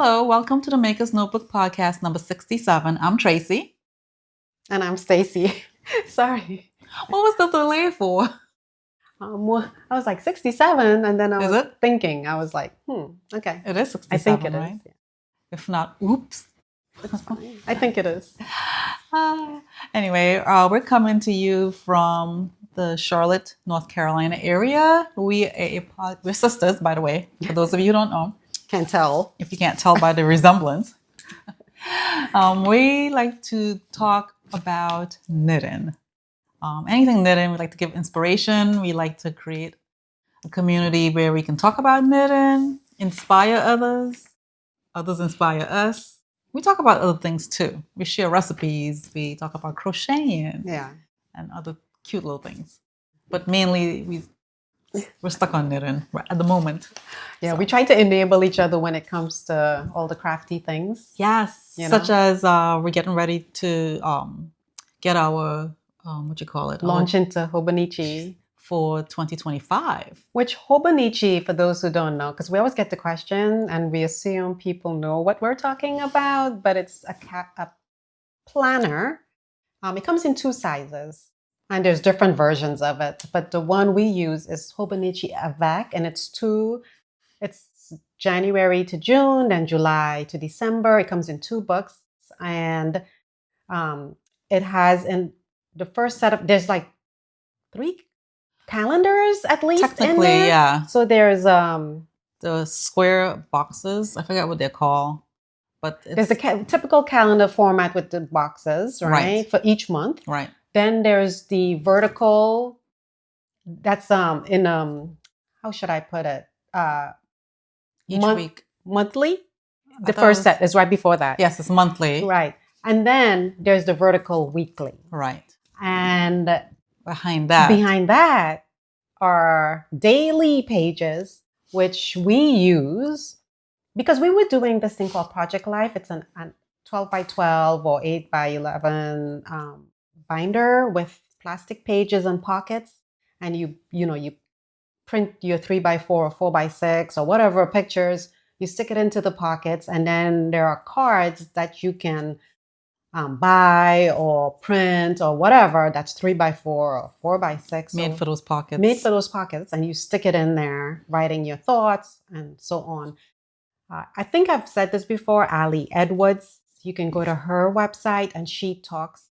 Hello, welcome to the Maker's Notebook podcast number 67. I'm Tracy. And I'm Stacy. Sorry. What was the delay for? Well, I was like 67, and then I Is was it? thinking, I was like, okay. It is 67, I think it right? is. Yeah. If not, oops. It's fine. I think it is. Anyway, we're coming to you from the Charlotte, North Carolina area. We're sisters, by the way, for those of you who don't know. Can't tell. If you can't tell by the resemblance. We like to talk about knitting. Anything knitting, we like to give inspiration. We like to create a community where we can talk about knitting, inspire others inspire us. We talk about other things too. We share recipes. We talk about crocheting, and other cute little things. But mainly, we're stuck on knitting at the moment. Yeah, we try to enable each other when it comes to all the crafty things. Yes, such as we're getting ready to get our launch into Hobonichi for 2025. Which Hobonichi, for those who don't know, because we always get the question and we assume people know what we're talking about, but it's a planner. It comes in 2 sizes, and there's different versions of it. But the one we use is Hobonichi Avec, and it's January to June, then July to December. It comes in 2 books, and it has in the first set of, there's like 3 calendars at least Technically, in there. yeah. So there's the square boxes. I forget what they're called, but there's the typical calendar format with the boxes, right? For each month. Right. Then there's the vertical. That's in how should I put it? Each week. Monthly. The first set is right before that. Yes, it's monthly. Right. And then there's the vertical weekly. Right. And behind that are daily pages, which we use because we were doing this thing called Project Life. It's an 12 by 12 or 8 by 11 binder with plastic pages and pockets, and you print your 3 by 4 or 4 by 6 or whatever pictures. You stick it into the pockets, and then there are cards that you can buy or print or whatever. That's 3 by 4 or 4 by 6. Made for those pockets. And you stick it in there, writing your thoughts and so on. I think I've said this before. Ali Edwards, you can go to her website and she talks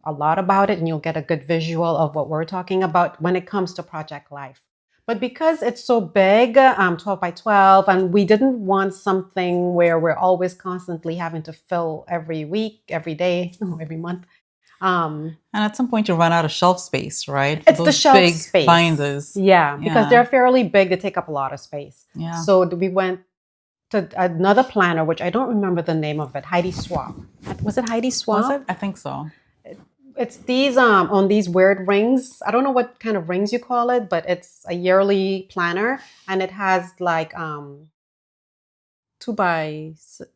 a lot about it, and you'll get a good visual of what we're talking about when it comes to Project Life. But because it's so big, 12 by 12, and we didn't want something where we're always constantly having to fill every week, every day, every month. And at some point you run out of shelf space, right? It's the shelf big space. Binders. Yeah, because they're fairly big. They take up a lot of space. Yeah. So we went to another planner, which I don't remember the name of it, Heidi Swap. Was it Heidi Swap? Was it? I think so. It's these on these weird rings. I don't know what kind of rings you call it, but it's a yearly planner, and it has like 2 by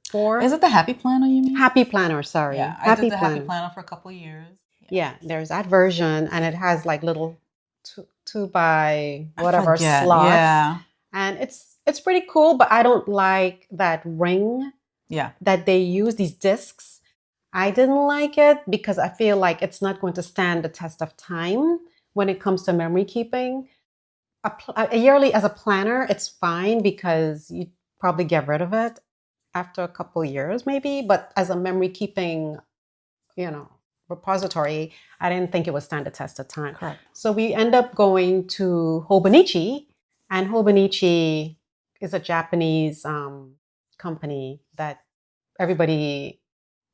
4. Is it the Happy Planner you mean? Happy Planner, sorry. Yeah, I did the Happy Planner for a couple of years. Yeah, there's that version, and it has like little 2 by whatever slots. Yeah, and it's pretty cool, but I don't like that ring. Yeah, that they use, these discs. I didn't like it because I feel like it's not going to stand the test of time when it comes to memory keeping. A yearly as a planner, it's fine because you probably get rid of it after a couple of years maybe. But as a memory keeping, repository, I didn't think it would stand the test of time. Correct. So we end up going to Hobonichi, and Hobonichi is a Japanese company that everybody,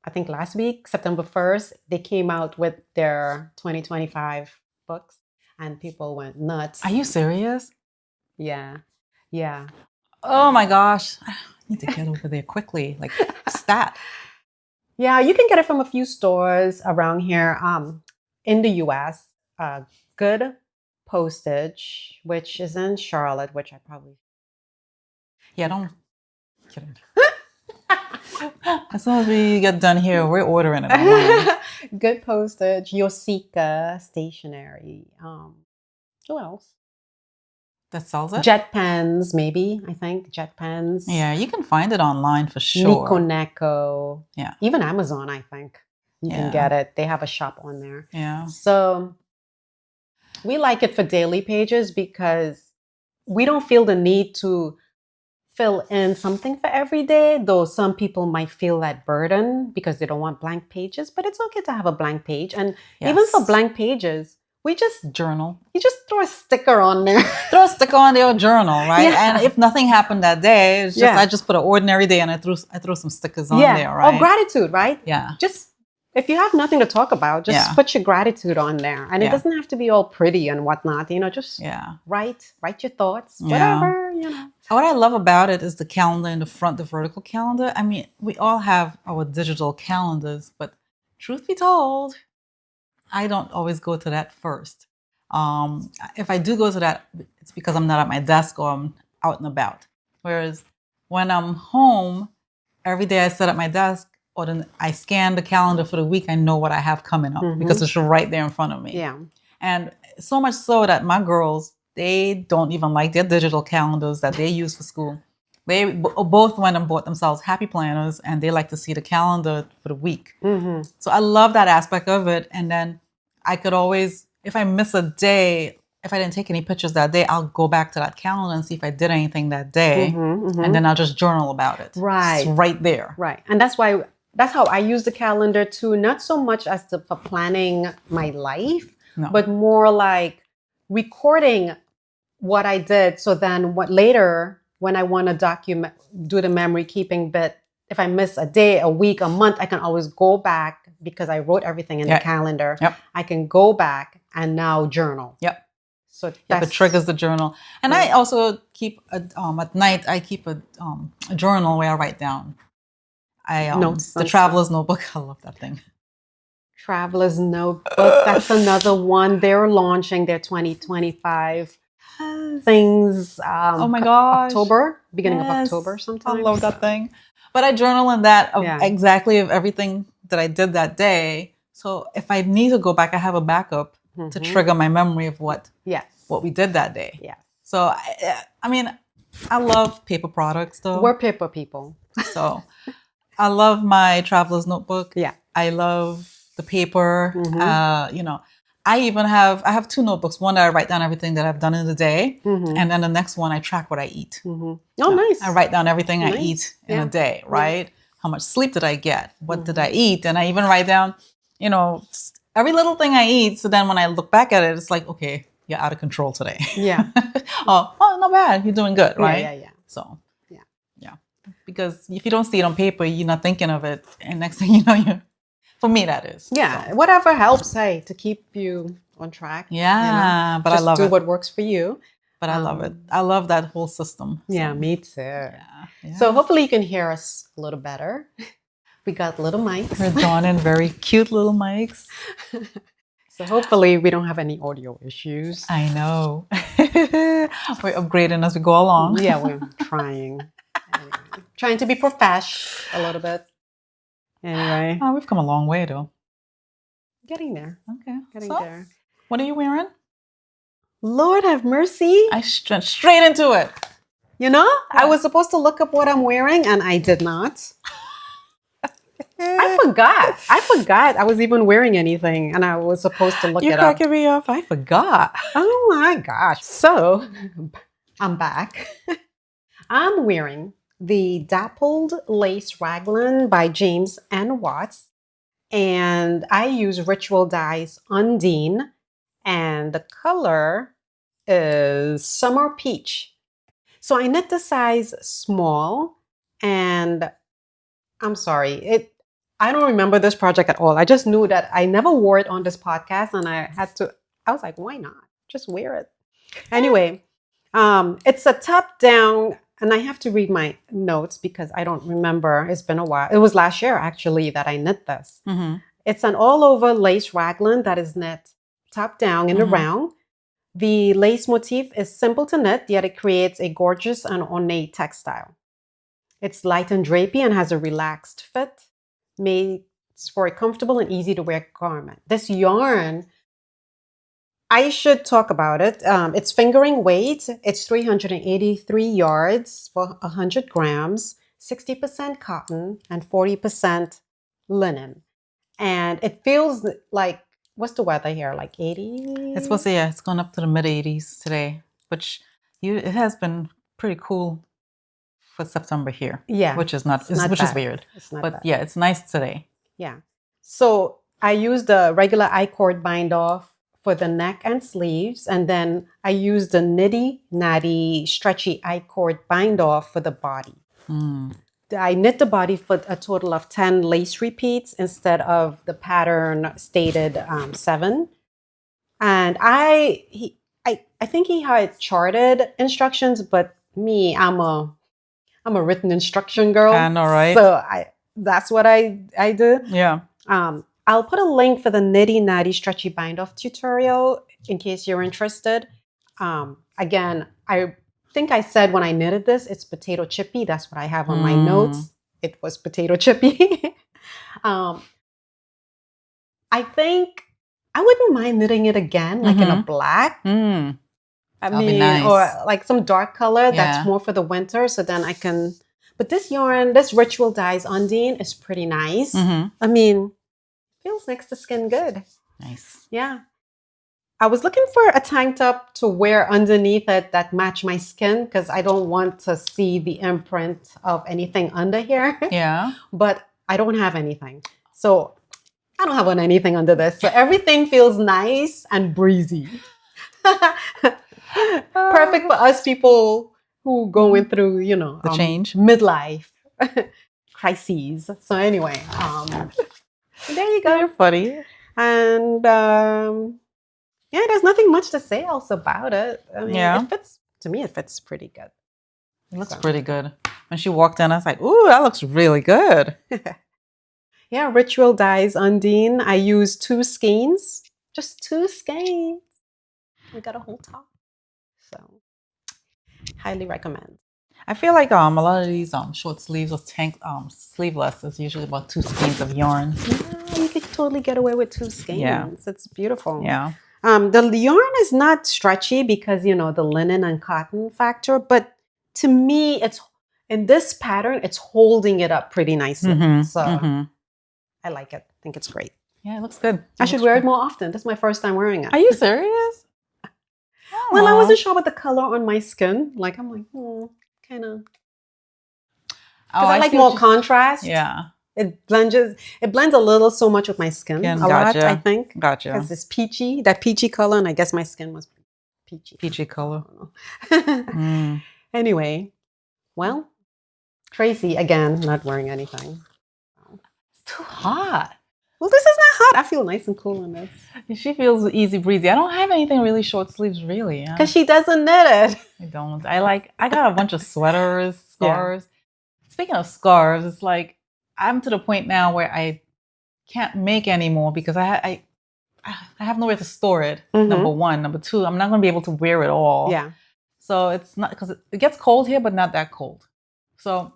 I think last week, September 1st, they came out with their 2025 books, and people went nuts. Are you serious? Yeah. Oh my gosh. I need to get over there quickly. Like, stat. Yeah, you can get it from a few stores around here in the US. Good Postage, which is in Charlotte, which I probably... Yeah, don't... Kidding. As soon as we get done here, we're ordering it online. Good Postage, Yosika Stationery. Who else? That sells it? Jet pens, maybe, I think. Jet pens. Yeah, you can find it online for sure. Nico Neko. Yeah. Even Amazon, I think. You can get it. They have a shop on there. Yeah. So we like it for daily pages because we don't feel the need to fill in something for every day, though some people might feel that burden because they don't want blank pages, but it's okay to have a blank page. And even for blank pages, we just journal. You just throw a sticker on there. Throw a sticker on your journal, right? Yeah. And if nothing happened that day, it's just I just put an ordinary day and I threw some stickers on there, right? Or gratitude, right? Yeah. Just if you have nothing to talk about, just put your gratitude on there. And it doesn't have to be all pretty and whatnot, just write your thoughts, whatever, What I love about it is the calendar in the front, the vertical calendar. I mean, we all have our digital calendars, but truth be told, I don't always go to that first. If I do go to that, it's because I'm not at my desk or I'm out and about. Whereas when I'm home, every day I sit at my desk or then I scan the calendar for the week, I know what I have coming up because it's right there in front of me. Yeah. And so much so that my girls, they don't even like their digital calendars that they use for school. They both went and bought themselves happy planners and they like to see the calendar for the week. Mm-hmm. So I love that aspect of it. And then I could always, if I miss a day, if I didn't take any pictures that day, I'll go back to that calendar and see if I did anything that day. And then I'll just journal about it. Right. It's right there. Right. And that's how I use the calendar too. Not so much as for planning my life, but more like recording what I did. So then later when I want to do the memory keeping bit, if I miss a day, a week, a month, I can always go back because I wrote everything in the calendar. Yep. I can go back and now journal. Yep. So it triggers the journal. And I also keep at night, I keep a journal where I write down. The Traveler's Notebook. I love that thing. Traveler's Notebook. That's another one. They're launching their 2025 things. Oh my gosh. Beginning of October sometime. I love that thing. But I journal in that of exactly of everything that I did that day. So if I need to go back, I have a backup to trigger my memory of what we did that day. Yeah. So, I mean, I love paper products though. We're paper people. So I love my Traveler's Notebook. Yeah. I love the paper. I have two notebooks. One that I write down everything that I've done in the day. And then the next one I track what I eat. Oh, nice. I write down everything I eat in a day, right? How much sleep did I get? What did I eat? And I even write down, every little thing I eat. So then when I look back at it, it's like, okay, you're out of control today. Yeah. oh, not bad. You're doing good, right? Yeah. So, yeah. Because if you don't see it on paper, you're not thinking of it. And next thing you know, for me, that is. Yeah. So. Whatever helps, to keep you on track. Yeah. But I love it. Do what works for you. But I love it. I love that whole system. So. Yeah, me too. Yeah. So hopefully you can hear us a little better. We got little mics. We're donning very cute little mics. So hopefully we don't have any audio issues. I know. We're upgrading as we go along. Yeah, we're trying. Anyway, trying to be profesh a little bit. Anyway. We've come a long way though. Getting there. Okay. Getting there. What are you wearing? Lord have mercy. I went straight into it. I was supposed to look up what I'm wearing and I did not. I forgot I was even wearing anything and I was supposed to look it up. You're cracking me up. I forgot. Oh my gosh. So I'm back. I'm wearing the Dappled Lace Raglan by James N. Watts. And I use Ritual Dyes Undine. And the color is Summer Peach. So I knit the size small. And I'm sorry, I don't remember this project at all. I just knew that I never wore it on this podcast and I was like, why not? Just wear it. Anyway, it's a top down, and I have to read my notes because I don't remember. It's been a while. It was last year actually that I knit this. It's an all over lace raglan that is knit top down in a round. The lace motif is simple to knit, yet it creates a gorgeous and ornate textile. It's light and drapey and has a relaxed fit, made for a comfortable and easy to wear garment. This yarn, I should talk about it. It's fingering weight. It's 383 yards for 100 grams, 60% cotton and 40% linen. And it feels like, what's the weather here? Like 80? It's supposed to, yeah, it's gone up to the mid 80s today, which it has been pretty cool for September here. Yeah. Which is not, not which bad. is weird. It's not but bad. yeah, it's nice today. Yeah. So I used the regular I-cord bind off for the neck and sleeves. And then I used the Gnatty stretchy I-cord bind off for the body. I knit the body for a total of 10 lace repeats instead of the pattern stated 7. And I think he had charted instructions, but me, I'm a written instruction girl. I know, right? So that's what I did. Yeah. I'll put a link for the Gnatty stretchy bind off tutorial in case you're interested. Again, I think I said when I knitted this, it's potato chippy. That's what I have on my notes. It was potato chippy. I think I wouldn't mind knitting it again, like in a black. That'd be nice. Or like some dark color that's more for the winter. So then I can. But this yarn, this Ritual Dyes Undine is pretty nice. I mean, feels next to skin good. Nice. Yeah. I was looking for a tank top to wear underneath it that match my skin because I don't want to see the imprint of anything under here. Yeah. But I don't have anything. So I don't have on anything under this. So everything feels nice and breezy. Perfect for us people who going through, the change. Midlife crises. So anyway, there you go. You're funny. And yeah, there's nothing much to say else about it. I mean, it fits, to me, it fits pretty good. It looks pretty good. When she walked in, I was like, ooh, that looks really good. Yeah, Ritual Dyes Undine. I used 2 skeins. Just 2 skeins. We got a whole top. So, highly recommend. I feel like a lot of these short sleeves or tank sleeveless is usually about 2 skeins of yarn. Yeah, you could totally get away with 2 skeins. Yeah. It's beautiful. Yeah. The yarn is not stretchy because, the linen and cotton factor, but to me, it's in this pattern, it's holding it up pretty nicely. So I like it. I think it's great. Yeah, it looks good. I should wear it more often. This is my first time wearing it. Are you serious? Well, I wasn't sure about the color on my skin. Like, I'm like, kind of. Because I like more contrast. Yeah. It blends a little so much with my skin. A lot, I think. Gotcha. Because it's peachy, that peachy color, and I guess my skin was peachy. Peachy color. Anyway, well, Tracy, again, not wearing anything. It's too hot. Well, this is not hot. I feel nice and cool in this. She feels easy breezy. I don't have anything really short sleeves, really. Because she doesn't knit it. I don't. I got a bunch of sweaters, scarves. Yeah. Speaking of scarves, it's like I'm to the point now where I can't make anymore because I have nowhere to store it. Number 1. Number 2, I'm not going to be able to wear it all. Yeah. So it's not, because it gets cold here, but not that cold. So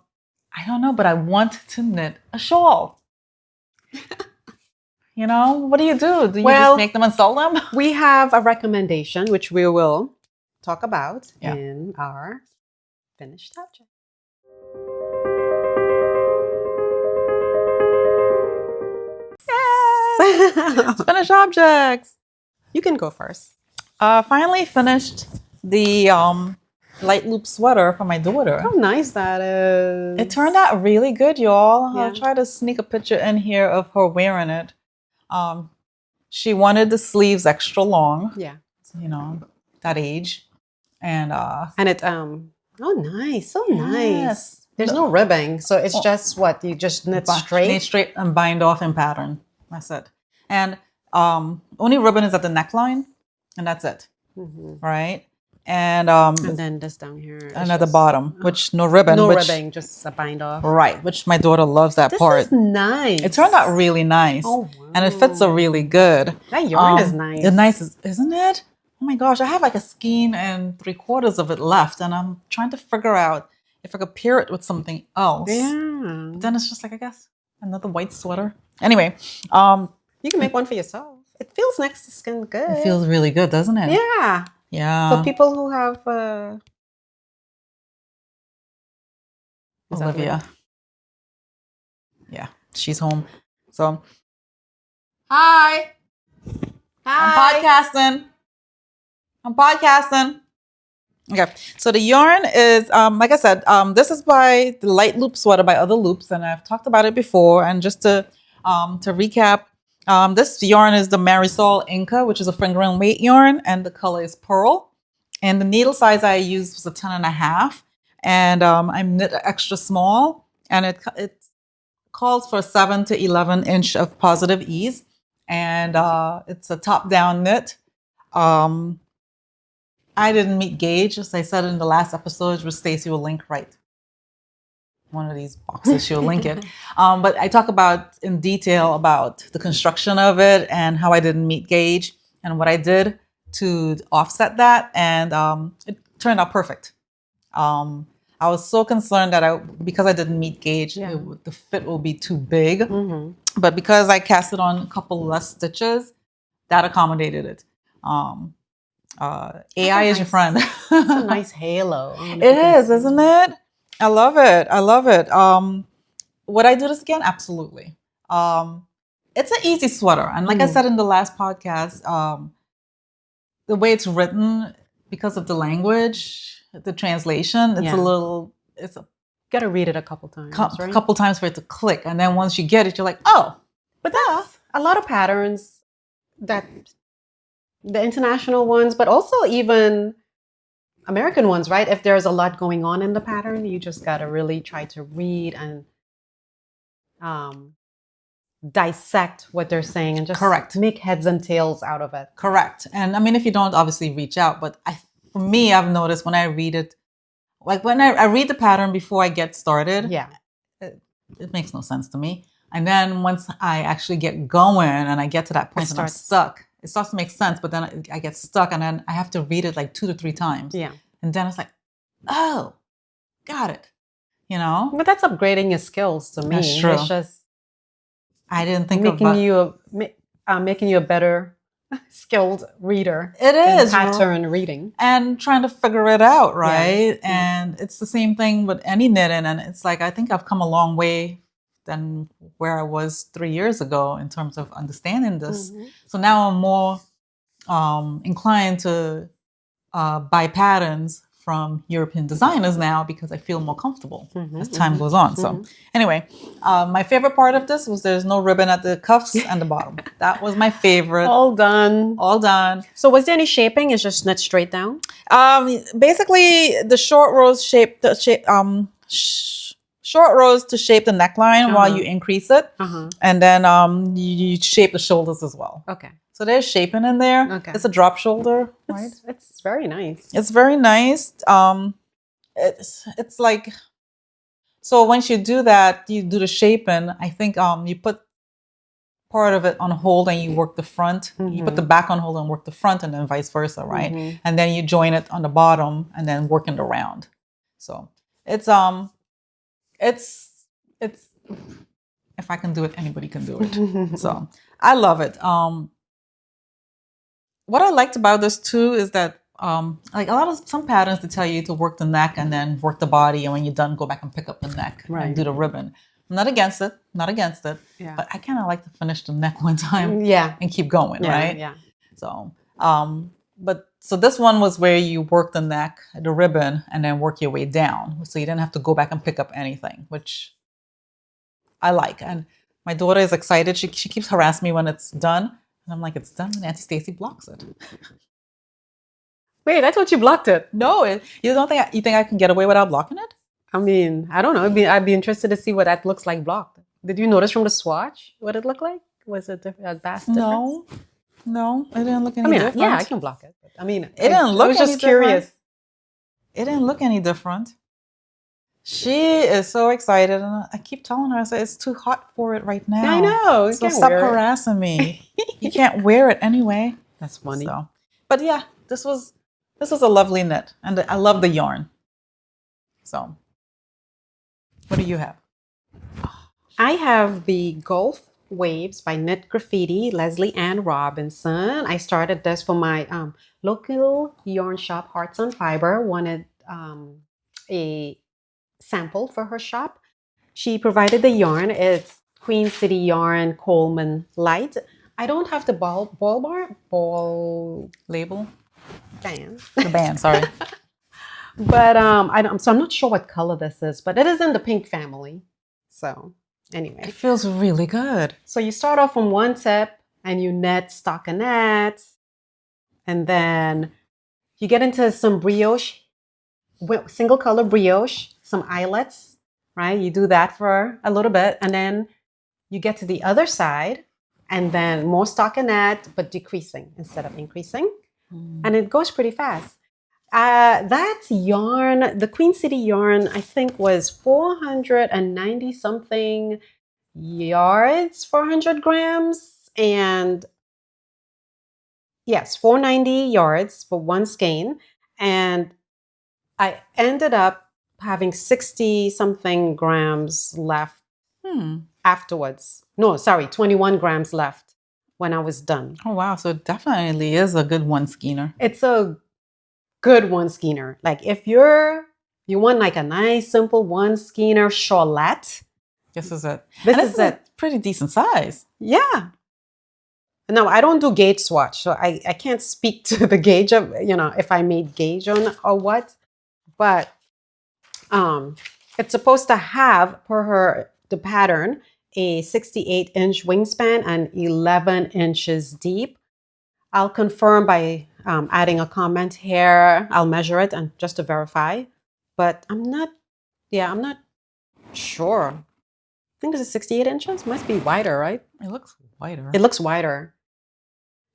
I don't know, but I want to knit a shawl. What do you do? Do you just make them and sell them? We have a recommendation, which we will talk about in our finished object. Yes! Finished objects. You can go first. Finally finished the light loop sweater for my daughter. How nice that is. It turned out really good, y'all. Yeah. I'll try to sneak a picture in here of her wearing it. She wanted the sleeves extra long. Yeah. That age. And it oh nice. So nice. There's no ribbing, so it's just what you just knit straight. Knit straight and bind off in pattern. That's it. And only ribbon is at the neckline, and that's it. Right? And then this down here. And at the bottom, which no ribbon. No ribbing, just a bind off. Right, which my daughter loves that part. This is nice. It turned out really nice. Oh, wow. And it fits her really good. That yarn is nice. It's nice, isn't it? Oh my gosh, I have like a skein and 3/4 of it left, and I'm trying to figure out if I could pair it with something else. Yeah. But then it's just like, I guess, another white sweater. Anyway, you can make one for yourself. it feels next to skin good. It feels really good, doesn't it? Yeah. Yeah. For people who have is that Olivia. Olivia? Yeah, she's home. So, hi. Hi. I'm podcasting. Okay, so the yarn is, like I said, this is by the Light Loop Sweater by Other Loops, and I've talked about it before. And just to recap, this yarn is the Marisol Inca, which is a finger and weight yarn, and the color is pearl. And the needle size I used was a 10.5, and I knit extra small, and it calls for 7 to 11 inch of positive ease, and it's a top down knit. I didn't meet gauge, as I said in the last episode, which Stacy will link right. One of these boxes, she'll link it. But I talk about in detail about the construction of it and how I didn't meet gauge and what I did to offset that, and it turned out perfect. I was so concerned that because I didn't meet gauge, the fit will be too big. Mm-hmm. But because I cast it on a couple less stitches, that accommodated it. AI is your friend. It's a nice halo. It is, isn't it? I love it. I love it. Would I do this again? Absolutely. It's an easy sweater. And like I said in the last podcast, the way it's written, because of the language, the translation, it's a got to read it a couple times, right? A couple times for it to click. And then once you get it, you're like, oh. But that's a lot of patterns that the international ones, but also even American ones, right? If there's a lot going on in the pattern, you just got to really try to read and dissect what they're saying and just make heads and tails out of it. Correct. And I mean, if you don't, obviously reach out. But for me, I've noticed when I read it, like when I read the pattern before I get started, it makes no sense to me. And then once I actually get going and I get to that point and I'm stuck, it starts to make sense, but then I get stuck and then I have to read it like 2 to 3 times. Yeah. And then it's like, oh, got it. You know? But that's upgrading your skills to me. That's true. It's just I didn't think making you a better skilled reader. It is. Pattern reading. And trying to figure it out, right? Yeah. And it's the same thing with any knitting. And it's like, I think I've come a long way than where I was 3 years ago in terms of understanding this. Mm-hmm. So now I'm more inclined to buy patterns from European designers now because I feel more comfortable as time goes on. So anyway, my favorite part of this was there's no ribbon at the cuffs and the bottom. That was my favorite. All done. All done. So was there any shaping? It's just knit straight down? Basically, the short rows short rows to shape the neckline while you increase it. And then you shape the shoulders as well. Okay. So there's shaping in there. Okay. It's a drop shoulder, right? It's very nice. It's very nice. It's like, so once you do that, you do the shaping. I think you put part of it on hold and you work the front. You put the back on hold and work the front, and then vice versa, right? And then you join it on the bottom and then work in the round. So it's if I can do it, anybody can do it. So I love it. What I liked about this too is that like some patterns to tell you to work the neck and then work the body, and when you're done, go back and pick up the neck and do the ribbon. I'm not against it, but I kind of like to finish the neck one time and keep going, right? Yeah. So, so this one was where you work the neck, the ribbon, and then work your way down. So you didn't have to go back and pick up anything, which I like. And my daughter is excited. She keeps harassing me when it's done. And I'm like, it's done, and Auntie Stacy blocks it. Wait, I thought you blocked it. No, you don't think you think I can get away without blocking it? I mean, I don't know. I'd be interested to see what that looks like blocked. Did you notice from the swatch what it looked like? Was it a vast difference? No, it didn't look any different. Yeah, I can block it. I mean, it didn't look. I was just curious. It didn't look any different. She is so excited, and I keep telling her, I say, it's too hot for it right now. I know. So stop harassing me. You can't wear it anyway. That's funny. So, but yeah, this was a lovely knit, and I love the yarn. So, what do you have? I have the Gulf Waves by Knit Graffiti, Leslie Ann Robinson. I started this for my local yarn shop, Hearts on Fiber. Wanted a sample for her shop. She provided the yarn. It's Queen City Yarn Coleman Light. I don't have the ball Label? band. The band, sorry. But so I'm not sure what color this is, but it is in the pink family. So anyway. It feels really good. So you start off from one tip and you knit stockinette, and then you get into some brioche, single color brioche, some eyelets, right? You do that for a little bit, and then you get to the other side, and then more stockinette, but decreasing instead of increasing. And it goes pretty fast. That yarn, the Queen City yarn, I think was 490 something yards for 100 grams. And yes, 490 yards for one skein. And I ended up having 60 something grams left afterwards. No, sorry, 21 grams left when I was done. Oh, wow. So it definitely is a good one skeiner. It's a good one skeiner. Like if you want like a nice simple one skeiner shawlette, This is it. This And is it. Pretty decent size. Yeah. Now I don't do gauge swatch, so I can't speak to the gauge of, if I made gauge on or what, but it's supposed to have the pattern a 68-inch wingspan and 11 inches deep. I'll confirm by adding a comment here. I'll measure it and just to verify, but I'm not sure. I think this is 68 inches. Must be wider, right? It looks wider. It looks wider.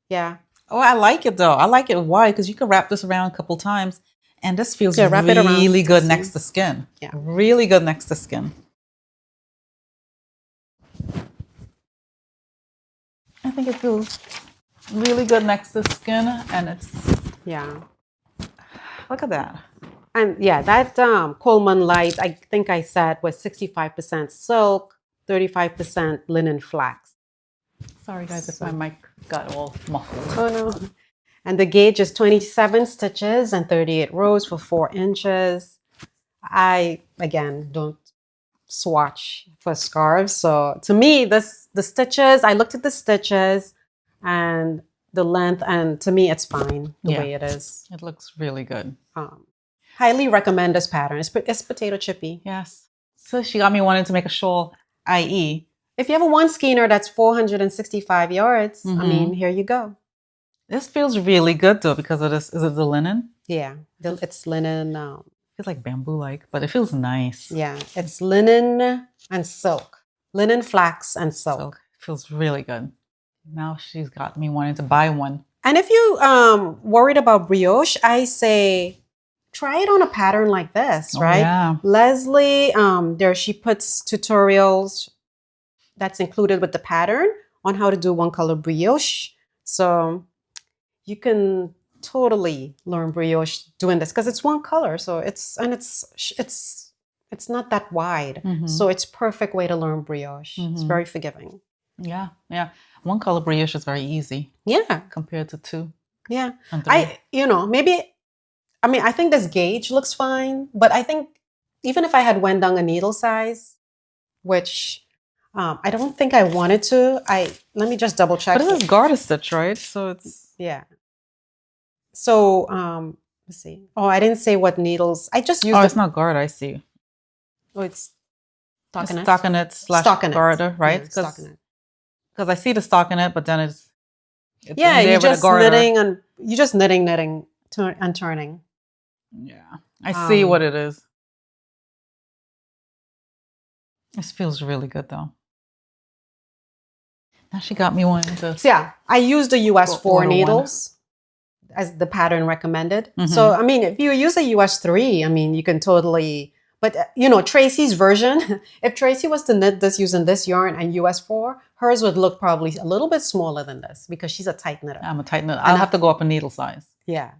Yeah. Oh, I like it though. I like it wide because you can wrap this around a couple times, and this feels wrap it around really to good see. next to skin. Yeah. Really good next to skin. I think it feels really good next to skin, and it's look at that. And yeah, that Coleman light, I think I said was 65% silk, 35% linen flax. Sorry guys if my mic got all muffled. Oh no. And the gauge is 27 stitches and 38 rows for 4 inches. I, again, don't swatch for scarves. So to me, the stitches, I looked at the stitches and the length, and to me, it's fine the way it is. It looks really good. Highly recommend this pattern. It's potato chippy. Yes. So she got me wanting to make a shawl, i.e. If you have a one skeiner that's 465 yards, I mean, here you go. This feels really good though because of this. Is it the linen? Yeah, it's linen. It feels like bamboo-like, but it feels nice. Yeah, it's linen and silk. Linen, flax, and silk. It feels really good. Now she's got me wanting to buy one. And if you worried about brioche, I say try it on a pattern like this, right? Yeah. Leslie, there she puts tutorials that's included with the pattern on how to do one color brioche. So you can totally learn brioche doing this because it's one color. So it's not that wide. So it's perfect way to learn brioche. It's very forgiving. Yeah. Yeah. One color brioche is very easy. Yeah. Compared to two. Yeah. And three. I think this gauge looks fine, but I think even if I had went down a needle size, which I don't think I wanted to, let me just double check. But this is garter stitch, right? So it's... Yeah. So, let's see. Oh, I didn't say what needles. I just used it's not garter, I see. Oh, it's stockinette. Stockinette slash garter, right? Because I see the stockinette, but then it's you're just knitting and you're just knitting and turning. Yeah, I see what it is. This feels really good though. Now she got me one to... So yeah, I used the US 4 needles as the pattern recommended. So, I mean, if you use a US 3, I mean, you can totally... But, Tracy's version, if Tracy was to knit this using this yarn and US 4, hers would look probably a little bit smaller than this because she's a tight knitter. I'm a tight knitter. I'll have to go up a needle size. Yeah.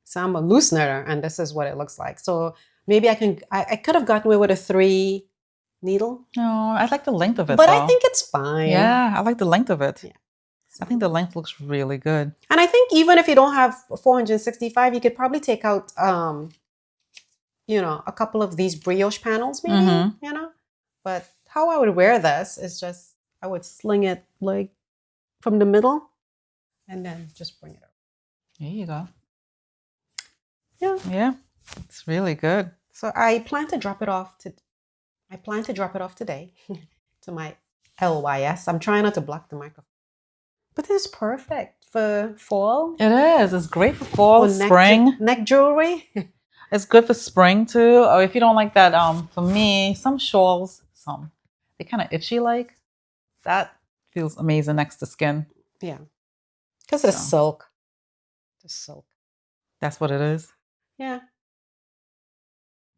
So I'm a loose knitter and this is what it looks like. So maybe I could have gotten away with a 3 needle. No, I like the length of it, But though. I think it's fine. Yeah, I like the length of it. Yeah. I think the length looks really good. And I think even if you don't have 465, you could probably take out, a couple of these brioche panels, maybe, Mm-hmm. But how I would wear this is just, I would sling it like from the middle and then just bring it over. There you go. Yeah. Yeah, it's really good. So I plan to drop it off today to my LYS. I'm trying not to block the microphone. But this is perfect for fall. It is. It's great for fall, spring. Neck jewelry. It's good for spring too. Or if you don't like that, for me, some shawls, they kind of itchy like. That feels amazing next to skin. Yeah. Because it's silk. The silk. That's what it is. Yeah.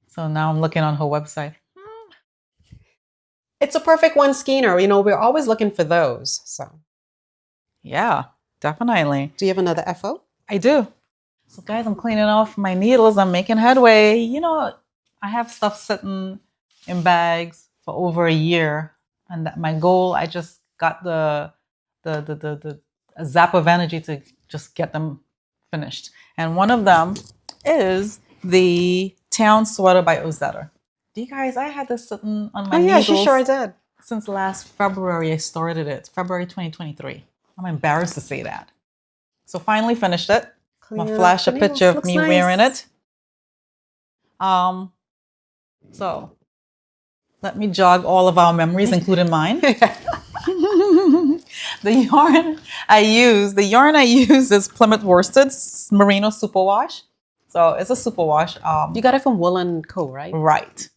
So now I'm looking on her website. It's a perfect one skeiner. We're always looking for those. So yeah, definitely. Do you have another FO? I do. So guys, I'm cleaning off my needles. I'm making headway. I have stuff sitting in bags for over a year. And my goal, I just got the a zap of energy to just get them finished. And one of them is the Town Sweater by Ozetta. Do you guys, I had this sitting on my needles. She sure did. Since last February, I started it. February 2023. I'm embarrassed to say that. So finally finished it. I'm going to flash a picture of me wearing it. So let me jog all of our memories, including mine. The yarn I use is Plymouth worsted merino superwash. So it's a superwash. You got it from Wool & Co, right? Right.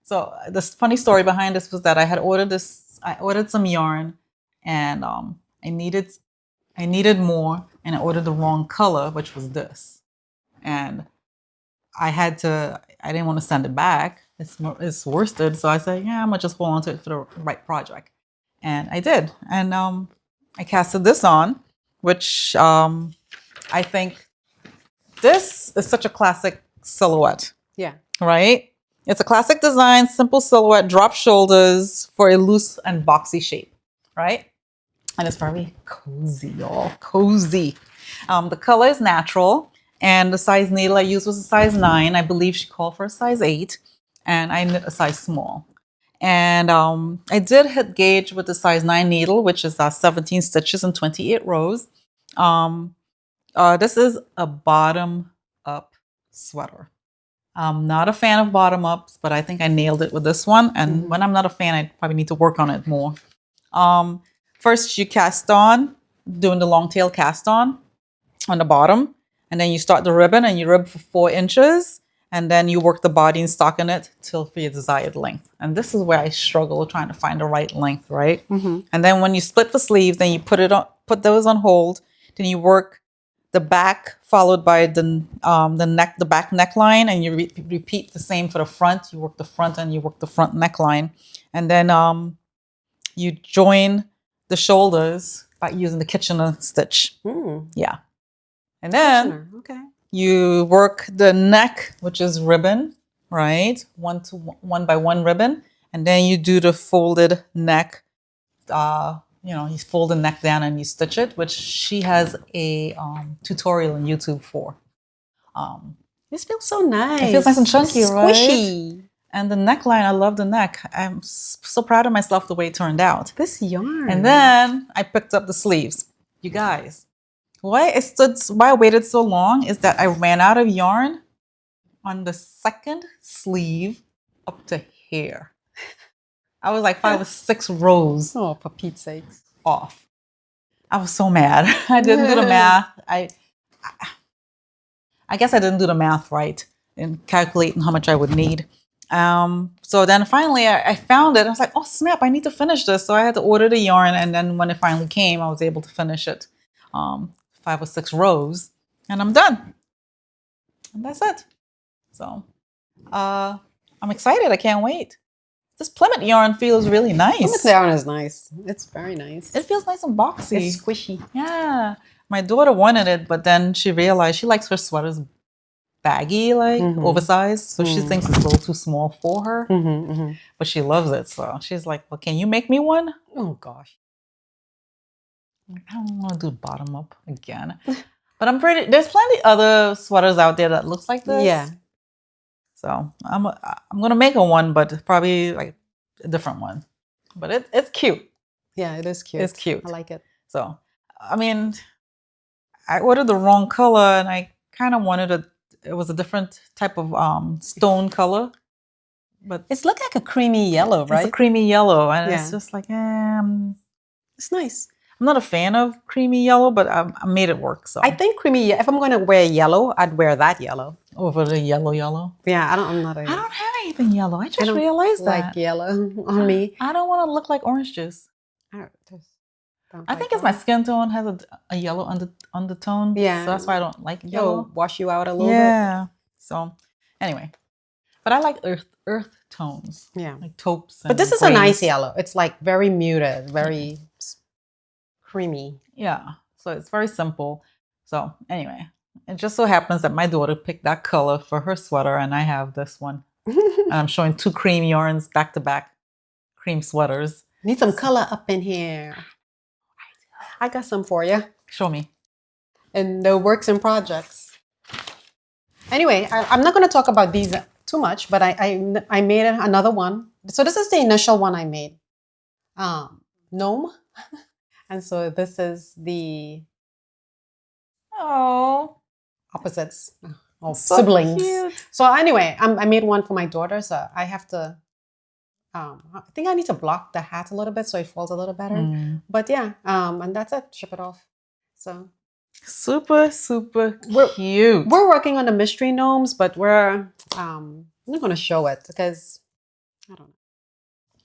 So the funny story behind this was that I had ordered this. I ordered some yarn, and I needed more, and I ordered the wrong color, which was this. And I didn't want to send it back. It's worsted, so I said, yeah, I'm gonna just hold on to it for the right project. And I did. And I casted this on, which I think this is such a classic silhouette. Yeah. Right? It's a classic design, simple silhouette, drop shoulders for a loose and boxy shape, right? And it's very cozy, y'all. Cozy. The color is natural, and the size needle I used was a size 9. I believe she called for a size 8, and I knit a size small. And I did hit gauge with the size 9 needle, which is 17 stitches and 28 rows. This is a bottom-up sweater. I'm not a fan of bottom-ups, but I think I nailed it with this one. And when I'm not a fan, I probably need to work on it more. First, you cast on, doing the long tail cast on the bottom. And then you start the ribbon and you rib for 4 inches. And then you work the body and stocking it till for your desired length. And this is where I struggle trying to find the right length, right? And then when you split the sleeves, then you put those on hold. Then you work the back followed by the back neckline, and you repeat the same for the front. You work the front and you work the front neckline. And then you join the shoulders by using the Kitchener stitch. Yeah. And then you work the neck, which is ribbon, right? 1 by 1 ribbon. And then you do the folded neck. You fold the neck down and you stitch it, which she has a tutorial on YouTube for. This feels so nice. It feels nice and chunky, so squishy. Right? And the neckline, I love the neck. I'm so proud of myself the way it turned out. This yarn. And then I picked up the sleeves. You guys, why I waited so long is that I ran out of yarn on the second sleeve up to here. I was like 5 or 6 rows. Oh, for Pete's sakes. Off. I was so mad. I didn't do the math. I guess I didn't do the math right in calculating how much I would need. So then finally I found it. I was like, oh snap, I need to finish this. So I had to order the yarn, and then when it finally came, I was able to finish it. 5 or 6 rows, and I'm done. And that's it. So I'm excited. I can't wait. This Plymouth yarn feels really nice. Plymouth yarn is nice. It's very nice. It feels nice and boxy. It's squishy. Yeah. My daughter wanted it, but then she realized she likes her sweaters baggy, like oversized. So she thinks it's a little too small for her, but she loves it. So she's like, well, can you make me one? Oh gosh. I don't want to do bottom up again. But there's plenty other sweaters out there that looks like this. Yeah. So I'm gonna make a one, but probably like a different one. But it's cute. Yeah, it is cute. It's cute. I like it. So I mean, I ordered the wrong color, and I kind of wanted it was a different type of stone color. But It's look like a creamy yellow, right? it's a creamy yellow, and Yeah. it's just like, It's nice. I'm not a fan of creamy yellow, but I made it work. So I think creamy. If I'm going to wear yellow, I'd wear that yellow. over the yellow. Yeah, I'm not. I don't have anything yellow. I just don't realized that. like yellow on me. I don't want to look like orange juice. I think it's my skin tone has a yellow undertone. Yeah. So that's why I don't like yellow. It'll wash you out a little bit. Yeah. So anyway, but I like earth tones. Yeah. Like taupes. But this is a nice yellow. It's like very muted, very creamy. Yeah. So it's very simple. So anyway, it just so happens that my daughter picked that color for her sweater, and I have this one. And I'm showing 2 cream yarns back to back, cream sweaters. Need some color up in here. I got some for you. Show me. And the works and projects. Anyway, I'm not going to talk about these too much, but I made another one. So this is the initial one I made. Gnome. And so this is the opposites of So siblings. cute. So anyway, I made one for my daughter, so I have to. I think I need to block the hat a little bit so it falls a little better. But yeah, and that's it. Ship it off. So super cute. We're working on the mystery gnomes, but we're I'm not going to show it because I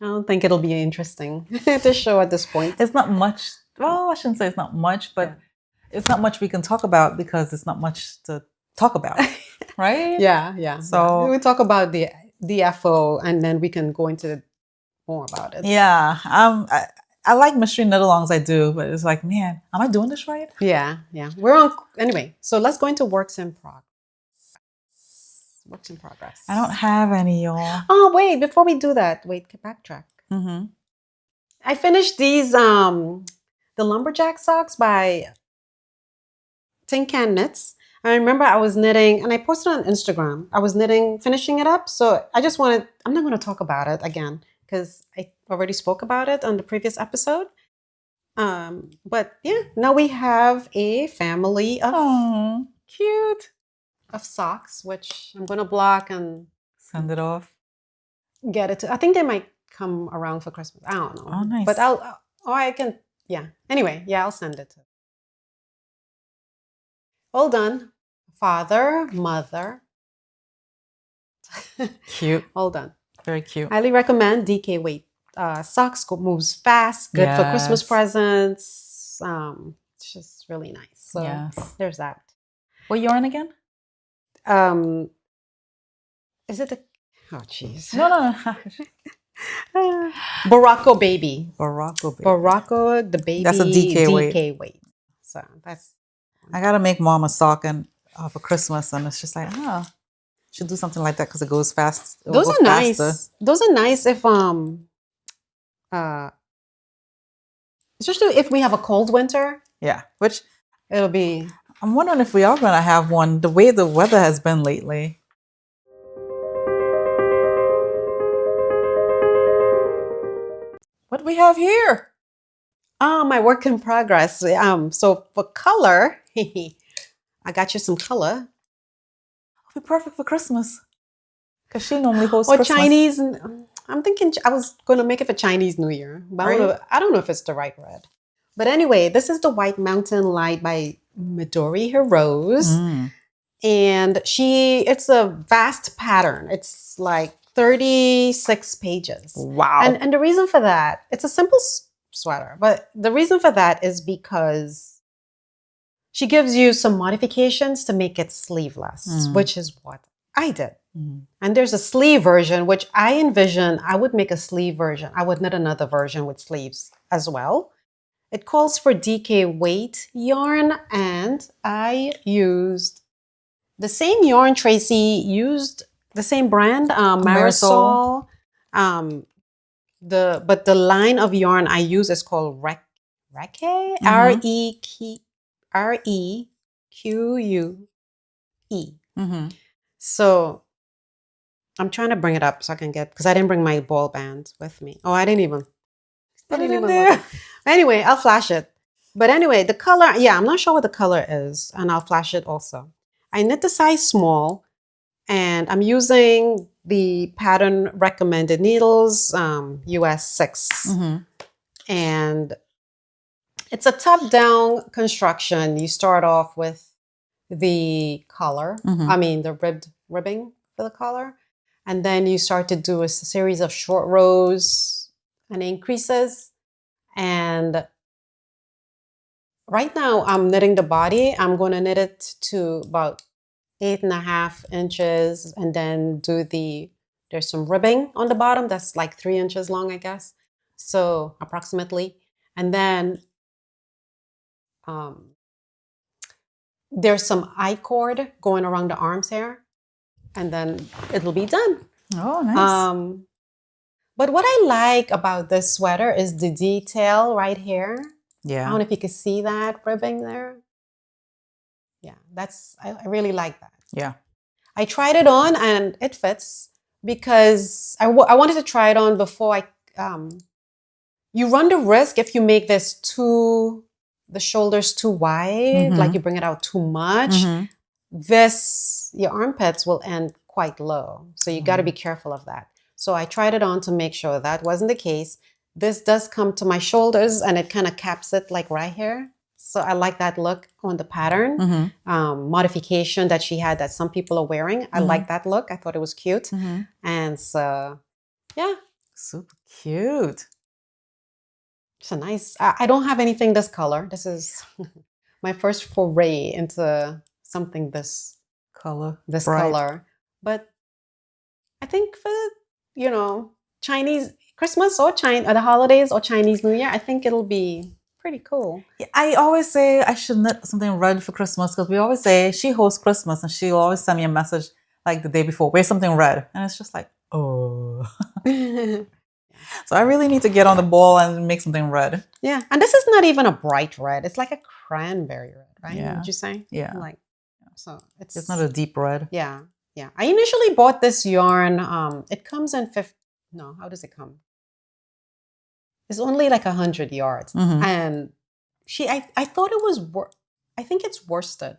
don't think it'll be interesting to show at this point. It's not much. Well, I shouldn't say it's not much, but it's not much we can talk about because it's not much to talk about, right? Yeah. So we talk about the FO, and then we can go into more about it. Yeah. I like mystery knit-alongs, I do, but it's like, man, am I doing this right? Yeah. We're on anyway. So let's go into works in progress. Works in progress. I don't have any, y'all. Oh wait, before we do that, backtrack. I finished these the lumberjack socks by Tin Can Knits. I remember I was knitting, and I posted on Instagram. I was knitting, finishing it up. So I'm not going to talk about it again because I already spoke about it on the previous episode. But yeah, now we have a family of cute of socks, which I'm going to block and send it off. Get it to. I think they might come around for Christmas. I don't know. Oh, nice. But I can. Yeah. Anyway, I'll send it. All done. Father, mother. Cute. All done. Very cute. Highly recommend DK weight. Socks moves fast. Good for Christmas presents. It's just really nice. So there's that. What yarn again? Is it the? Oh, jeez. No. Barocco baby. Barocco the baby. That's a DK weight. So that's. I gotta make mom a sock for Christmas, and it's just like, should do something like that because it goes fast. Those are nice. Those are nice if especially if we have a cold winter. Yeah, which it'll be. I'm wondering if we are gonna have one. The way the weather has been lately. What do we have here? My work in progress. So for color, I got you some color. It'll be perfect for Christmas. Because she normally hosts or Christmas. Chinese. I'm thinking I was going to make it for Chinese New Year. But I don't know if it's the right red. But anyway, this is the White Mountain Light by Midori Hirose. And it's a vast pattern. It's like 36 pages. Wow. And the reason for that, it's a simple sweater, but the reason for that is because she gives you some modifications to make it sleeveless, which is what I did. And there's a sleeve version, which I envision I would make a sleeve version. I would knit another version with sleeves as well. It calls for DK weight yarn, and I used The same yarn Tracy used, the same brand, Marisol. But the line of yarn I use is called Reque, REQUE. So I'm trying to bring it up so I can get, because I didn't bring my ball band with me. Oh, I didn't even put it in there. Anyway, I'll flash it. But anyway, the color, yeah, I'm not sure what the color is, and I'll flash it also. I knit the size small, and I'm using the pattern recommended needles, US 6. And it's a top-down construction. You start off with the collar, the ribbing for the collar, and then you start to do a series of short rows and increases. And right now I'm knitting the body. I'm going to knit it to about 8.5 inches, and then there's some ribbing on the bottom that's like 3 inches long, I guess. So approximately. And then there's some I-cord going around the arms here, and then it'll be done. Oh, nice. But what I like about this sweater is the detail right here. Yeah. I don't know if you can see that ribbing there. Yeah, I really like that. Yeah. I tried it on and it fits, because I wanted to try it on before you run the risk if you make the shoulders too wide, like you bring it out too much, your armpits will end quite low. So you got to be careful of that. So I tried it on to make sure that wasn't the case. This does come to my shoulders, and it kind of caps it like right here. So I like that look on the pattern modification that she had that some people are wearing. I like that look. I thought it was cute. And so, yeah. Super cute. It's a nice, I don't have anything this color. This is my first foray into something this color. But I think for, Chinese Christmas or the holidays or Chinese New Year, I think it'll be pretty cool. Yeah, I always say I should knit something red for Christmas, because we always say she hosts Christmas and she'll always send me a message like the day before, wear something red. And it's just like, oh. So I really need to get on the ball and make something red. Yeah. And this is not even a bright red. It's like a cranberry red, right? Yeah. Would you say? Yeah. So it's not a deep red. Yeah. Yeah. I initially bought this yarn. It comes in how does it come? It's only like 100 yards. And I thought it was, I think it's worsted.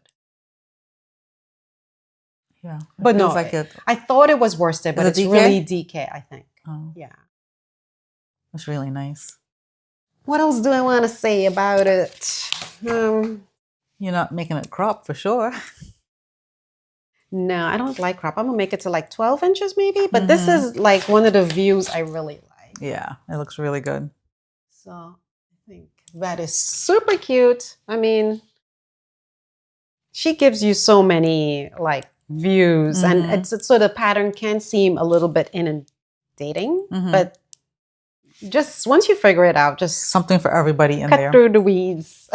Yeah. But no, I thought it was worsted, but it's really DK, I think. Oh. Yeah. It's really nice. What else do I want to say about it? You're not making it crop for sure. No, I don't like crop. I'm going to make it to like 12 inches maybe. But this is like one of the views I really like. Yeah, it looks really good. So I think that is super cute. I mean, she gives you so many like views. And so the pattern can seem a little bit inundating. But just once you figure it out, just something for everybody in there. Cut through the weeds.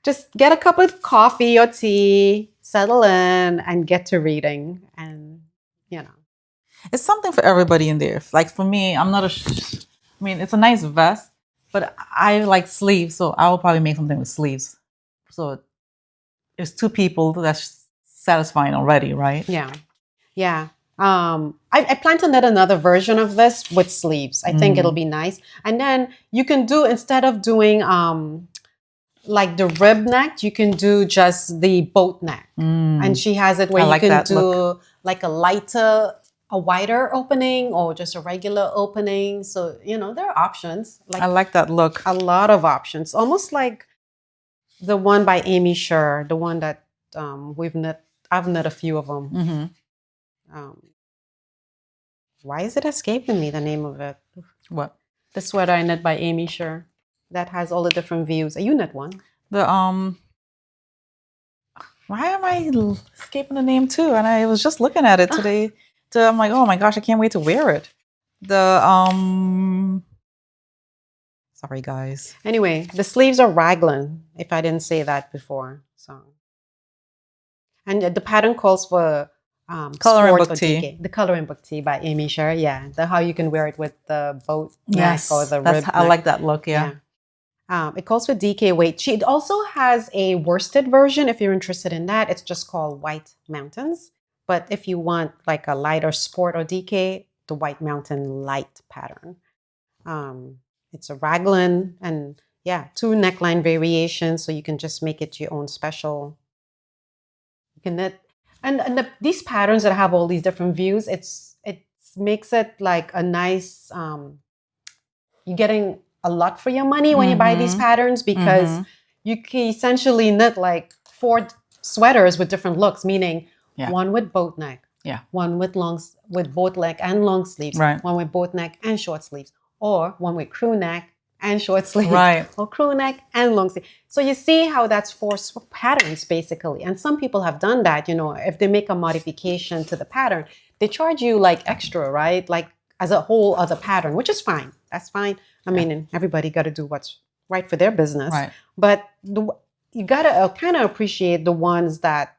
Just get a cup of coffee or tea, settle in, and get to reading. And, it's something for everybody in there. Like for me, I'm not I mean, it's a nice vest, but I like sleeves. So I will probably make something with sleeves. So there's two people. That's satisfying already, right? Yeah. Yeah. I plan to knit another version of this with sleeves. I think it'll be nice. And then you can do, instead of doing like the rib neck, you can do just the boat neck. And she has it where you can do like a wider opening or just a regular opening. So, there are options. I like that look. A lot of options. Almost like the one by Amy Sher, the one that I've knit a few of them. Why is it escaping me, the name of it? What? The sweater I knit by Amy Sher that has all the different views. You knit one. Why am I escaping the name too? And I was just looking at it today. I'm like, oh my gosh, I can't wait to wear it. Sorry guys. Anyway, the sleeves are raglan, if I didn't say that before. So, And the pattern calls for Coloring sport book or tee. DK. The Coloring Book Tee by Amy Sher. Yeah, the how you can wear it with the boat neck or the rib I neck. like that look. Yeah. It calls for DK weight. It also has a worsted version if you're interested in that. It's just called White Mountains. But if you want like a lighter sport or DK, the White Mountain light pattern. It's a raglan and yeah, 2 neckline variations. So you can just make it your own special. You can knit. And these patterns that have all these different views, it makes it like a nice, you're getting a lot for your money when you buy these patterns because you can essentially knit like 4 sweaters with different looks, meaning one with boat neck, one with boat neck and long sleeves, one with boat neck and short sleeves, or one with crew neck and short sleeves, or crew neck and long sleeve. So you see how that's 4 patterns basically. And some people have done that, you know, if they make a modification to the pattern, they charge you like extra, right? Like as a whole other pattern, which is fine. That's fine. I mean, everybody got to do what's right for their business. But you got to kind of appreciate the ones that,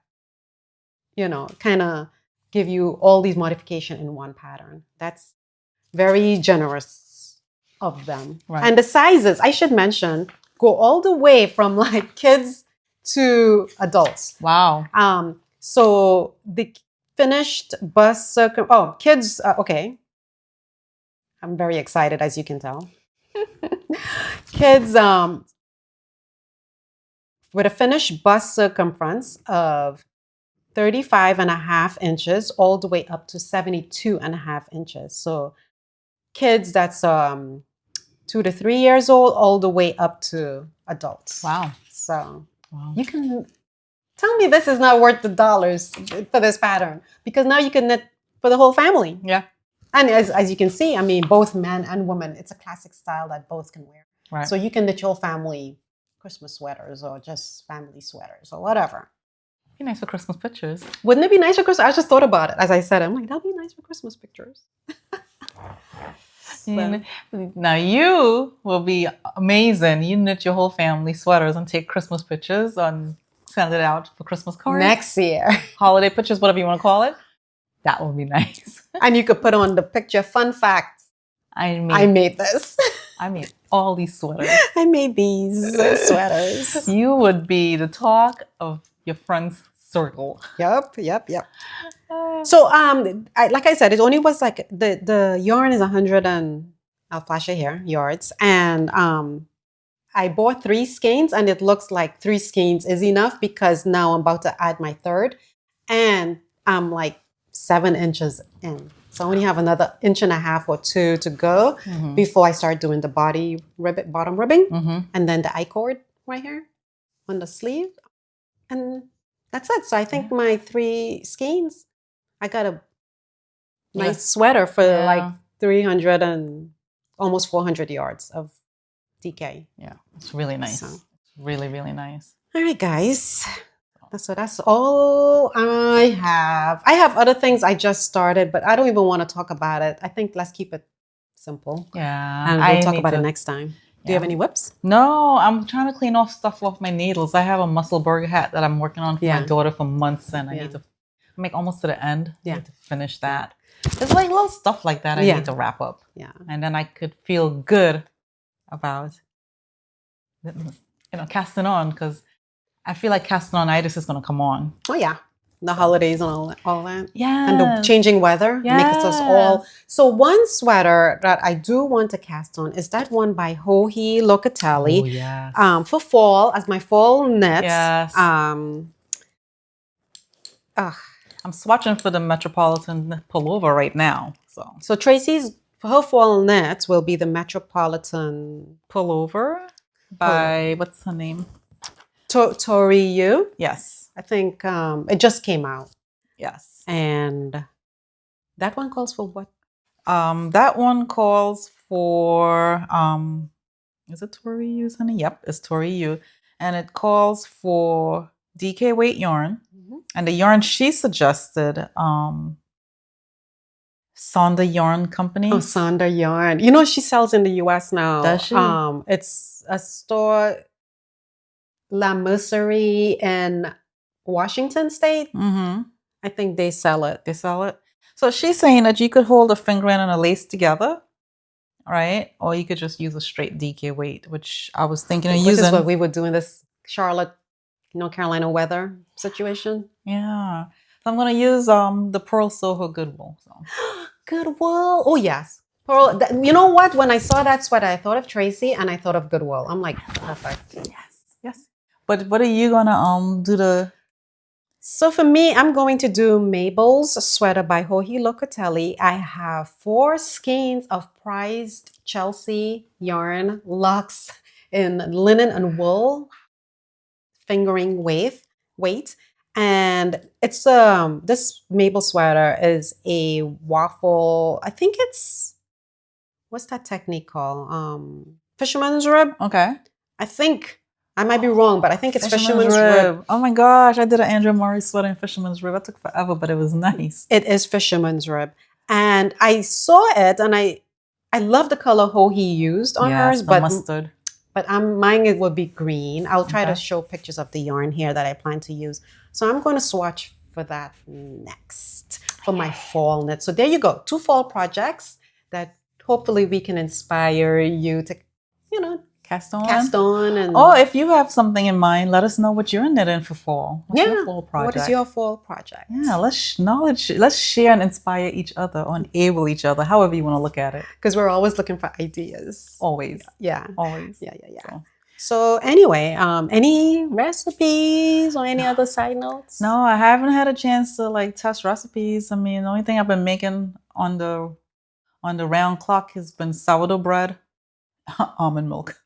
you know, kind of give you all these modification in one pattern. That's very generous of them. And the sizes, I should mention, go all the way from like kids to adults. Wow. So the finished bust kids, okay. I'm very excited, as you can tell. Kids with a finished bust circumference of 35.5 inches all the way up to 72.5 inches. So kids that's 2 to 3 years old all the way up to adults. Wow. So you can tell me this is not worth the dollars for this pattern, because now you can knit for the whole family. Yeah. And as you can see, I mean, both men and women, it's a classic style that both can wear. Right. So you can knit your family Christmas sweaters or just family sweaters or whatever. Be nice for Christmas pictures. Wouldn't it be nice for Christmas? I just thought about it. As I said, I'm like, that'd be nice for Christmas pictures. So. Now you will be amazing. You knit your whole family sweaters and take Christmas pictures and send it out for Christmas cards. Next year. Holiday pictures, whatever you want to call it. That would be nice. And you could put on the picture, fun fact, I made this. I made all these sweaters. I made these sweaters. You would be the talk of your friend's circle. Yep. So, like I said, it only was like the yarn is 100 and I'll flash it here, yards. And I bought 3 skeins and it looks like 3 skeins is enough because now I'm about to add my third and I'm like 7 inches in. So I only have another 1.5 inches or 2 to go before I start doing the bottom ribbing and then the I-cord right here on the sleeve. And that's it. So I think my 3 skeins, I got a nice sweater for like 300 and almost 400 yards of DK. Yeah, it's really nice. So. It's really, really nice. All right, guys. So that's all I have. I have other things I just started, but I don't even want to talk about it. I think let's keep it simple. Yeah. And we'll talk about it next time. Do you have any whips? No, I'm trying to clean off stuff off my needles. I have a Musselburgh hat that I'm working on for my daughter for months, and I need to make almost to the end. I need to finish that. There's like little stuff like that I need to wrap up. Yeah. And then I could feel good about, casting on, because I feel like casting on itis is going to come on. Oh, yeah. The holidays and all that. Yeah. And the changing weather makes us all. So one sweater that I do want to cast on is that one by Joji Locatelli. Oh, yes. For fall, as my fall knits. Yes. I'm swatching for the Metropolitan pullover right now. So Tracy's, for her fall knits will be the Metropolitan pullover by, what's her name? Toriyu. Yes. I think it just came out. Yes. And that one calls for what? That one calls for, is it Toriyu, honey? Yep, it's Toriyu. And it calls for DK weight yarn. And the yarn she suggested, Sonda Yarn Company. Oh, Sonda Yarn. You know, she sells in the US now. Does she? It's a store, La Mercerie in Washington State. Mm-hmm. I think they sell it. They sell it. So she's saying that you could hold a finger in and a lace together, right? Or you could just use a straight DK weight, which I was thinking of Which using. is what we would do in this Charlotte, North Carolina weather situation. Yeah. So I'm gonna use the Pearl Soho Goodwill. So. Goodwill. Oh yes. Pearl, you know what? When I saw that sweater, I thought of Tracy and I thought of Goodwill. I'm like, perfect. Yes. But what are you gonna do the? So for me, I'm going to do Mabel's sweater by Joji Locatelli. I have 4 skeins of prized Chelsea yarn locks in linen and wool, fingering weight. And it's this Mabel sweater is a waffle. I think it's, what's that technique called? Fisherman's rib. Okay. I think I might be wrong, but I think it's fisherman's rib. rib. Oh my gosh, I did an Andrew Murray sweater in fisherman's rib. That took forever, but it was nice. It is fisherman's rib. And I saw it and I love the color he used on hers, the but mustard. But mine it would be green. I'll try to Okay. show pictures of the yarn here that I plan to use. So I'm going to swatch for that next for my fall knit. So there you go. 2 fall projects that hopefully we can inspire you to, Cast on. And or if you have something in mind, let us know what you're knitting for fall. What's your fall project? What is your fall project? Yeah, let's share and inspire each other or enable each other, however you want to look at it. Because we're always looking for ideas. Always. Yeah. Always. Yeah. So anyway, any recipes or any other side notes? No, I haven't had a chance to test recipes. I mean, the only thing I've been making on the round clock has been sourdough bread, almond milk.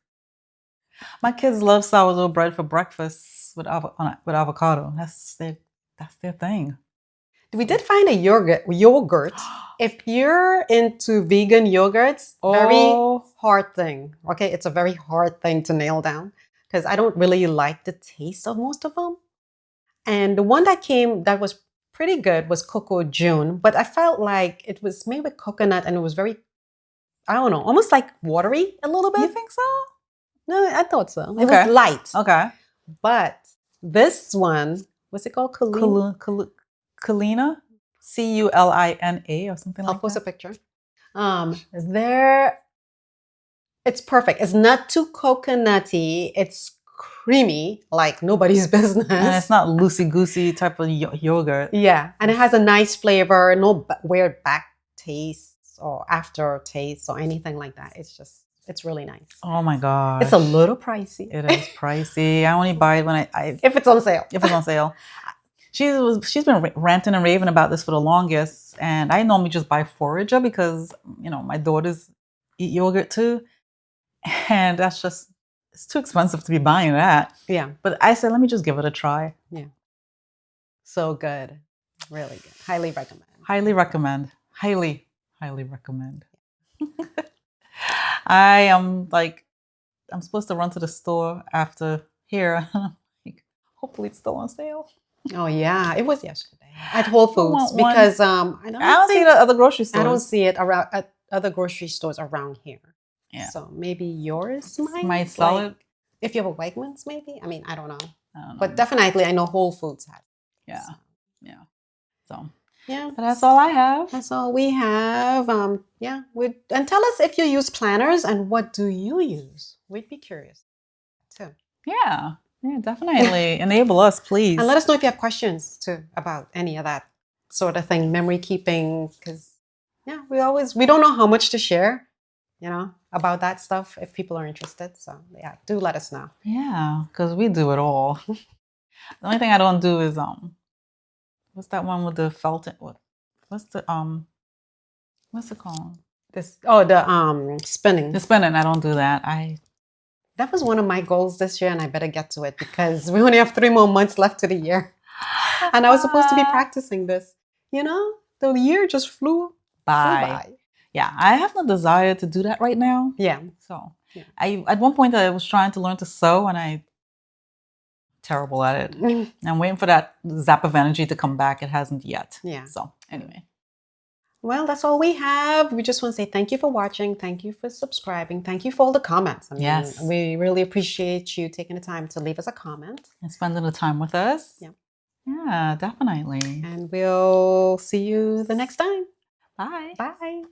My kids love sourdough bread for breakfast with avocado. That's their thing. We did find a yogurt. If you're into vegan yogurts, very hard thing. Okay, it's a very hard thing to nail down because I don't really like the taste of most of them. And the one that was pretty good was Cocoa June, but I felt like it was made with coconut and it was very, I don't know, almost like watery a little bit. You think so? No, I thought so. It was light. Okay. But this one, what's it called? Culina? Culina or something like that. I'll post a picture. It's perfect. It's not too coconutty. It's creamy, like nobody's business. And it's not loosey-goosey type of yogurt. Yeah. And it has a nice flavor, no weird back tastes or aftertaste or anything like that. It's really nice. Oh my gosh. It's a little pricey. It is pricey. I only buy it when if it's on sale. If it's on sale. She's been ranting and raving about this for the longest, and I normally just buy forager because my daughters eat yogurt too, and that's just, it's too expensive to be buying that. Yeah. But I said, let me just give it a try. Yeah. So good. Really good. Highly recommend. Highly recommend. Highly recommend. I'm supposed to run to the store after here. Hopefully it's still on sale. Oh yeah, it was yesterday at Whole Foods because I don't see it at other grocery stores. I don't see it around at other grocery stores around here. Yeah. So maybe yours might sell it. If you have a Wegmans, maybe. I mean, I don't know. But definitely, I know Whole Foods has. Yeah. So. Yeah. So. Yeah. But that's all I have. That's all we have. And tell us if you use planners and what do you use? We'd be curious too. Yeah. Yeah, definitely. Enable us, please. And let us know if you have questions too about any of that sort of thing, memory keeping, because we don't know how much to share, about that stuff if people are interested. So yeah, do let us know. Yeah, because we do it all. The only thing I don't do is what's that one with the felting? What's it called? The spinning. The spinning. I don't do that. That was one of my goals this year, and I better get to it because we only have 3 more months left to the year. And I was supposed to be practicing this. The year just flew by. Yeah, I have no desire to do that right now. Yeah. So at one point I was trying to learn to sew, and I'm terrible at it. I'm waiting for that zap of energy to come back. It hasn't yet. Yeah. So anyway. Well, that's all we have. We just want to say thank you for watching. Thank you for subscribing. Thank you for all the comments. Yes. We really appreciate you taking the time to leave us a comment. And spending the time with us. Yeah. Yeah, definitely. And we'll see you the next time. Bye. Bye.